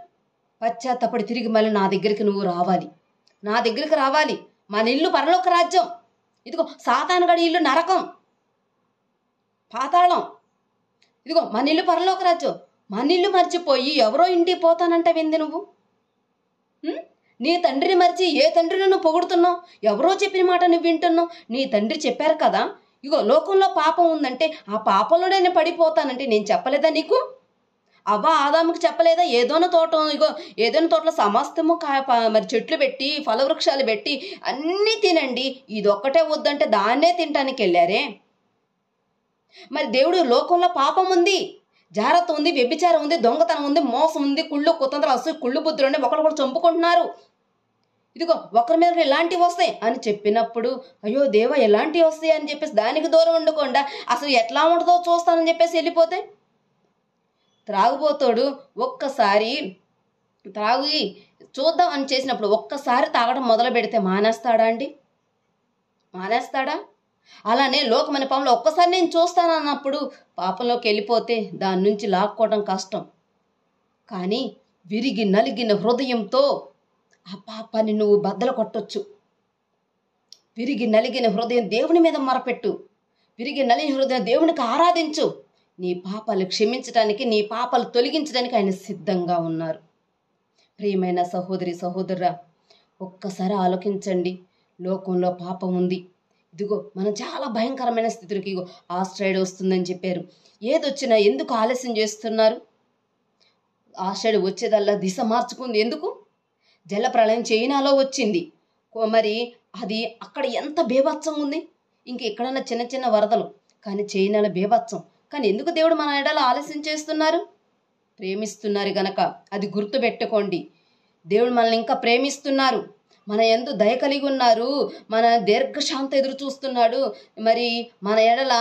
తిరిగి మళ్ళీ నా దగ్గరికి నువ్వు రావాలి, నా దగ్గరికి రావాలి. మన ఇల్లు పరలోక రాజ్యం, ఇదిగో సాతానుగాడి ఇల్లు నరకం, పాతాళం. ఇదిగో మన ఇల్లు పరలోక రాజ్యం, మన ఇల్లు మర్చిపోయి ఎవరో ఇంటికి పోతానంటావేంది నువ్వు? నీ తండ్రిని మర్చి ఏ తండ్రిని నువ్వు పొగుడుతున్నావు? ఎవరో చెప్పిన మాట నువ్వు వింటున్నావు. నీ తండ్రి చెప్పారు కదా, ఇగో లోకంలో పాపం ఉందంటే ఆ పాపంలోనే నేను పడిపోతానంటే నేను చెప్పలేదా నీకు? అవ్వ ఆదాముకి చెప్పలేదా? ఏదోన తోటలో సమస్తము మరి చెట్లు పెట్టి ఫలవృక్షాలు పెట్టి అన్నీ తినండి, ఇదొక్కటే వద్దంటే దాన్నే తినటానికి వెళ్ళారే. మరి దేవుడు లోకంలో పాపం ఉంది, జాగ్రత్త ఉంది, వ్యభిచారం ఉంది, దొంగతనం ఉంది, మోసం ఉంది, కుతంత్రాలు వస్తాయి, కుళ్ళు బుద్ధులు ఉన్నాయి, ఒకరు చంపుకుంటున్నారు, ఇదిగో ఒకరి మీద ఇలాంటివి వస్తాయి అని చెప్పినప్పుడు అయ్యో దేవా ఎలాంటివి వస్తాయి అని చెప్పేసి దానికి దూరం ఉండకుండా అసలు ఎట్లా ఉంటుందో చూస్తానని చెప్పేసి వెళ్ళిపోతే, త్రాగుబోతాడు ఒక్కసారి త్రాగి చూద్దాం అని చేసినప్పుడు ఒక్కసారి తాగడం మొదలు పెడితే మానేస్తాడా అండి? మానేస్తాడా? అలానే లోకమైన పాపంలో ఒక్కసారి నేను చూస్తానన్నప్పుడు పాపంలోకి వెళ్ళిపోతే దాని నుంచి లాక్కోవడం కష్టం. కానీ విరిగి నలిగిన హృదయంతో ఆ పాపాన్ని నువ్వు బద్దలు కొట్టొచ్చు. విరిగి నలిగిన హృదయం దేవుని మీద మొరపెట్టు. విరిగి నలిగిన హృదయం దేవునికి ఆరాధించు. నీ పాపాలు క్షమించడానికి, నీ పాపాలు తొలగించడానికి ఆయన సిద్ధంగా ఉన్నారు. ప్రియమైన సహోదరి సహోదరురా, ఒక్కసారి ఆలోచించండి. లోకంలో పాపం ఉంది. ఇదిగో మనం చాలా భయంకరమైన స్థితిలోకి ఇగో ఆస్ట్రైడ్ వస్తుందని చెప్పారు. ఏదొచ్చినా ఎందుకు ఆలస్యం చేస్తున్నారు? ఆస్ట్రైడ్ వచ్చేదల్లా దిశ మార్చుకుంది. ఎందుకు? జలప్రళయం చైనాలో వచ్చింది. మరి అది అక్కడ ఎంత బీభత్సం ఉంది. ఇంక ఎక్కడన్నా చిన్న చిన్న వరదలు, కానీ చైనాలో బీభత్సం. కానీ ఎందుకు దేవుడు మన ఎడల ఆలస్యం చేస్తున్నారు? ప్రేమిస్తున్నారు గనక. అది గుర్తుపెట్టుకోండి. దేవుడు మనల్ని ఇంకా ప్రేమిస్తున్నారు. మన యందు దయ కలిగి ఉన్నారు. మన దీర్ఘశాంత ఎదురు చూస్తున్నాడు. మరి మన ఎడల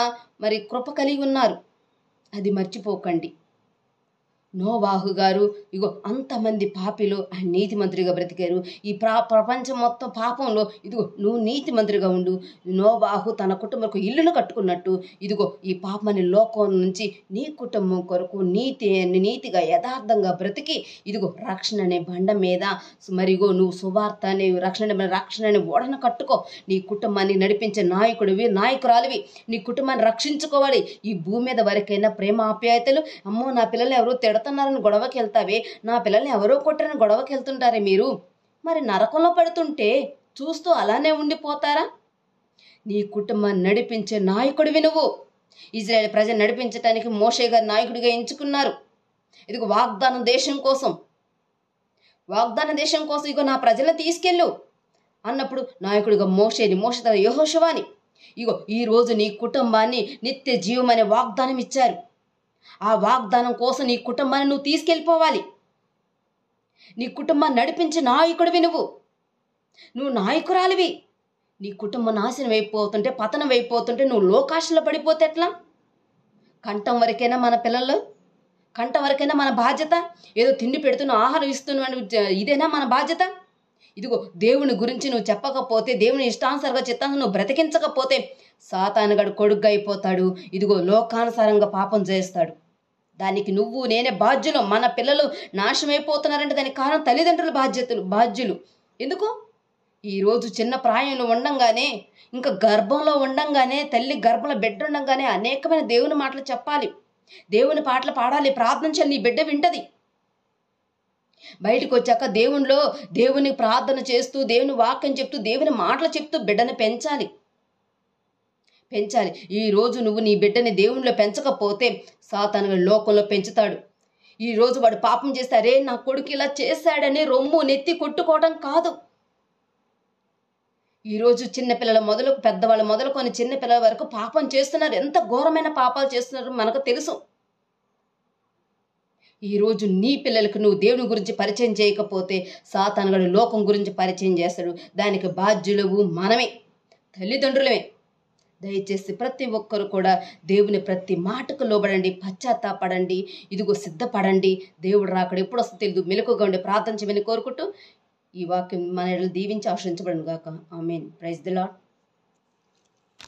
మరి కృప కలిగి ఉన్నారు. అది మర్చిపోకండి. నోవాహు గారు ఇగో అంతమంది పాపిలు ఆయన నీతిమంతుడిగా బ్రతికారు. ఈ ప్రపంచం మొత్తం పాపంలో ఇదిగో నువ్వు నీతిమంతుడిగా ఉండు. నోవాహు తన కుటుంబకు ఇల్లును కట్టుకున్నట్టు ఇదిగో ఈ పాపమని లోకం నుంచి నీ కుటుంబం కొరకు నీతిగా యథార్థంగా బ్రతికి ఇదిగో రక్షణ అనే బండ మీద మరిగో నువ్వు సువార్త అనే రక్షణ అనే ఓడను కట్టుకో. నీ కుటుంబాన్ని నడిపించే నాయకురాలివి. నీ కుటుంబాన్ని రక్షించుకోవాలి. ఈ భూమి మీద వరకైనా ప్రేమ ఆప్యాయతలు, అమ్మో నా పిల్లల్ని ఎవరో తిడుతున్నారని గొడవకి వెళ్తావే, నా పిల్లల్ని ఎవరో కొట్టారని గొడవకి వెళ్తుంటారే మీరు. మరి నరకంలో పడుతుంటే చూస్తూ అలానే ఉండిపోతారా? నీ కుటుంబాన్ని నడిపించే నాయకుడివి నువ్వు. ఇజ్రాయేల్ ప్రజలు నడిపించడానికి మోషే గారు నాయకుడిగా ఎంచుకున్నారు. ఇదిగో వాగ్దాన దేశం కోసం ఇగో నా ప్రజలను తీసుకెళ్ళు అన్నప్పుడు నాయకుడిగా మోషే తర్వాత యెహోషువని ఇగో ఈరోజు నీ కుటుంబాన్ని నిత్య జీవం అనే వాగ్దానం ఇచ్చారు. ఆ వాగ్దానం కోసం నీ కుటుంబాన్ని నువ్వు తీసుకెళ్ళిపోవాలి. నీ కుటుంబాన్ని నడిపించే నాయకుడివి నువ్వు నాయకురాలివి. నీ కుటుంబం నాశనం అయిపోతుంటే, పతనం అయిపోతుంటే నువ్వు లోకాశలో పడిపోతే ఎట్లా? కంఠం వరకైనా మన పిల్లలు, కంఠం వరకైనా మన బాధ్యత. ఏదో తిండి పెడుతున్నావు, ఆహారం ఇస్తున్నావు, ఇదేనా మన బాధ్యత? ఇదిగో దేవుని గురించి నువ్వు చెప్పకపోతే, దేవుని ఇష్టానుసారంగా చిత్తాన్ని నువ్వు బ్రతికించకపోతే సాతానుగాడు కొడుగ్గా అయిపోతాడు. ఇదిగో లోకానుసారంగా పాపం చేస్తాడు. దానికి నువ్వు నేనే బాధ్యులు. మన పిల్లలు నాశనమైపోతున్నారంటే దానికి కారణం తల్లిదండ్రుల బాధ్యులు. ఎందుకు? ఈరోజు చిన్న ప్రాయంలో ఉండంగానే, ఇంకా గర్భంలో ఉండంగానే, తల్లి గర్భంలో బిడ్డ ఉండంగానే అనేకమైన దేవుని మాటలు చెప్పాలి, దేవుని పాటలు పాడాలి, ప్రార్థన చేయాలి. నీ బిడ్డ వింటది. బయటకు వచ్చాక దేవుని ప్రార్థన చేస్తూ, దేవుని వాక్యం చెప్తూ, దేవుని మాటలు చెప్తూ బిడ్డను పెంచాలి. ఈరోజు నువ్వు నీ బిడ్డని దేవునిలో పెంచకపోతే సాతాను లోకంలో పెంచుతాడు. ఈరోజు వాడు పాపం చేస్తే అరే నా కొడుకు ఇలా చేశాడని రొమ్ము నెత్తి కొట్టుకోవడం కాదు. ఈరోజు చిన్నపిల్లల పెద్దవాళ్ళు మొదలుకొని చిన్నపిల్లల వరకు పాపం చేస్తున్నారు. ఎంత ఘోరమైన పాపాలు చేస్తున్నారు మనకు తెలుసు. ఈరోజు నీ పిల్లలకు నువ్వు దేవుని గురించి పరిచయం చేయకపోతే సాతానుగాడు లోకం గురించి పరిచయం చేస్తాడు. దానికి బాధ్యులవు మనమే, తల్లిదండ్రులమే. దయచేసి ప్రతి ఒక్కరు కూడా దేవుని ప్రతి మాటకు లోబడండి, పశ్చాత్తాపడండి, ఇదిగో సిద్ధపడండి. దేవుడు రాకడ ఎప్పుడు వస్తుందో తెలియదు. మెలకుగా ఉండి ప్రార్థన చేయమని కోరుకుంటూ ఈ వాక్యం మన దీవించి ఆశ్రయించబడును గాక. ఆమేన్. Praise the lord.